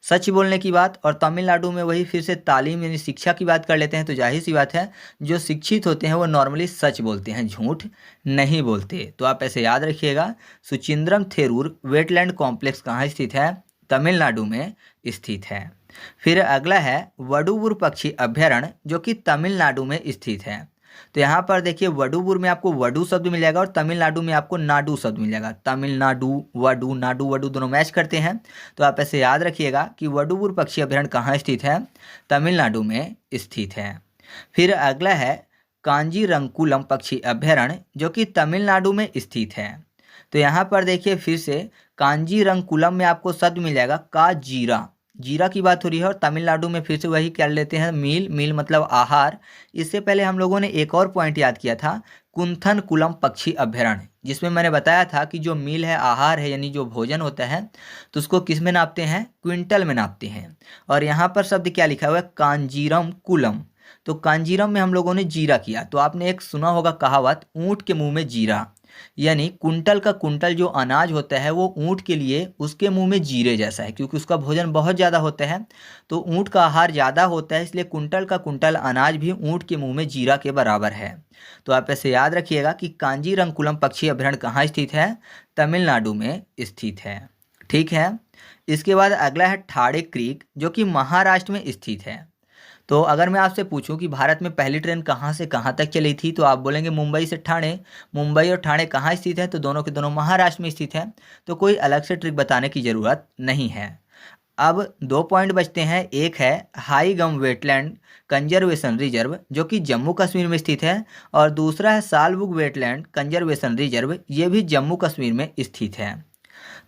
Speaker 1: सच बोलने की बात। और तमिलनाडु में वही फिर से तालीम यानी शिक्षा की बात कर लेते हैं। तो जाहिर सी बात है जो शिक्षित होते हैं वो नॉर्मली सच बोलते हैं, झूठ नहीं बोलते। तो आप ऐसे याद रखिएगा सुचिंद्रम थेरूर वेटलैंड कॉम्प्लेक्स कहाँ स्थित है? तमिलनाडु में स्थित है। फिर अगला है वडुवुर पक्षी अभयारण्य, जो कि तमिलनाडु में स्थित है। तो यहाँ पर देखिए वडुपुर में आपको वडु शब्द मिल जाएगा और तमिलनाडु में आपको नाडु शब्द मिल जाएगा। तमिलनाडु वडु, नाडु वडु दोनों मैच करते हैं। तो आप ऐसे याद रखिएगा कि वडुपुर पक्षी अभयारण्य कहाँ स्थित है, तमिलनाडु में स्थित है। फिर अगला है कांजीरंगकुलम पक्षी अभयारण्य जो कि तमिलनाडु में स्थित है। तो यहाँ पर देखिए फिर से कांजीरंगकुलम में आपको शब्द मिल जाएगा काजीरा, जीरा की बात हो रही है, और तमिलनाडु में फिर से वही कर लेते हैं मील, मील मतलब आहार। इससे पहले हम लोगों ने एक और पॉइंट याद किया था कुंथनकुलम पक्षी अभयारण्य, जिसमें मैंने बताया था कि जो मील है आहार है यानी जो भोजन होता है तो उसको किस में नापते हैं, क्विंटल में नापते हैं। और यहाँ पर शब्द क्या लिखा हुआ है, कांजीरम कुलम। तो कांजीरम में हम लोगों ने जीरा किया। तो आपने एक सुना होगा कहावत, ऊँट के मुंह में जीरा, यानी कुंटल का कुंटल जो अनाज होता है वो ऊँट के लिए उसके मुंह में जीरे जैसा है, क्योंकि उसका भोजन बहुत ज़्यादा होता है। तो ऊँट का आहार ज़्यादा होता है, इसलिए कुंटल का कुंटल अनाज भी ऊँट के मुंह में जीरा के बराबर है। तो आप ऐसे याद रखिएगा कि कांजीरंगकुलम पक्षी अभयारण्य कहाँ स्थित है, तमिलनाडु में स्थित है। ठीक है। इसके बाद अगला है ठाणे क्रीक जो कि महाराष्ट्र में स्थित है। तो अगर मैं आपसे पूछूं कि भारत में पहली ट्रेन कहाँ से कहाँ तक चली थी, तो आप बोलेंगे मुंबई से ठाणे। मुंबई और ठाणे कहाँ स्थित है, तो दोनों के दोनों महाराष्ट्र में स्थित है। तो कोई अलग से ट्रिक बताने की ज़रूरत नहीं है। अब 2 पॉइंट बचते हैं। एक है हाई गम वेटलैंड कंजर्वेशन रिजर्व जो कि जम्मू कश्मीर में स्थित है, और दूसरा है सालबुग वेटलैंड कंजर्वेशन रिजर्व, ये भी जम्मू कश्मीर में स्थित है।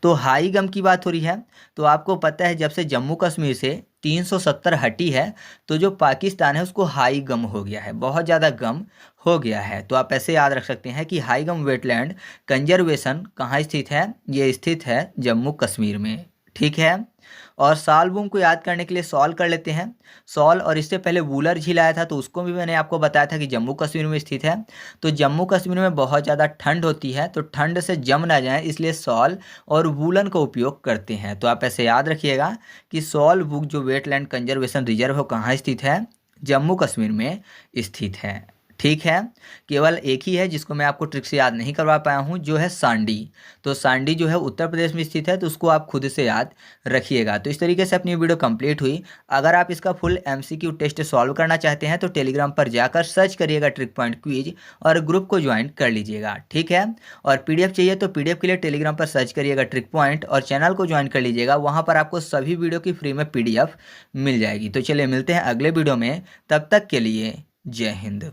Speaker 1: तो हाई गम की बात हो रही है, तो आपको पता है जब से जम्मू कश्मीर से 370 हटी है तो जो पाकिस्तान है उसको हाई गम हो गया है, बहुत ज़्यादा गम हो गया है। तो आप ऐसे याद रख सकते हैं कि हाई गम वेटलैंड कंजर्वेशन कहाँ स्थित है, ये स्थित है जम्मू कश्मीर में। ठीक है। और सालबुंग को याद करने के लिए सॉल कर लेते हैं। सॉल, और इससे पहले वूलर झील आया था तो उसको भी मैंने आपको बताया था कि जम्मू कश्मीर में स्थित है। तो जम्मू कश्मीर में बहुत ज़्यादा ठंड होती है, तो ठंड से जम ना जाए इसलिए सॉल और वूलन का उपयोग करते हैं। तो आप ऐसे याद रखिएगा कि सालबुग जो वेटलैंड कंजर्वेशन रिजर्व है कहाँ स्थित है, जम्मू कश्मीर में स्थित है। ठीक है। केवल एक ही है जिसको मैं आपको ट्रिक से याद नहीं करवा पाया हूँ, जो है सांडी। तो सांडी जो है उत्तर प्रदेश में स्थित है, तो उसको आप खुद से याद रखिएगा। तो इस तरीके से अपनी वीडियो कंप्लीट हुई। अगर आप इसका फुल MCQ टेस्ट सॉल्व करना चाहते हैं तो टेलीग्राम पर जाकर सर्च करिएगा ट्रिक पॉइंट क्विज और ग्रुप को ज्वाइन कर लीजिएगा। ठीक है। और PDF चाहिए तो PDF के लिए टेलीग्राम पर सर्च करिएगा ट्रिक पॉइंट और चैनल को ज्वाइन कर लीजिएगा। वहाँ पर आपको सभी वीडियो की फ्री में PDF मिल जाएगी। तो चलिए मिलते हैं अगले वीडियो में, तब तक के लिए जय हिंद।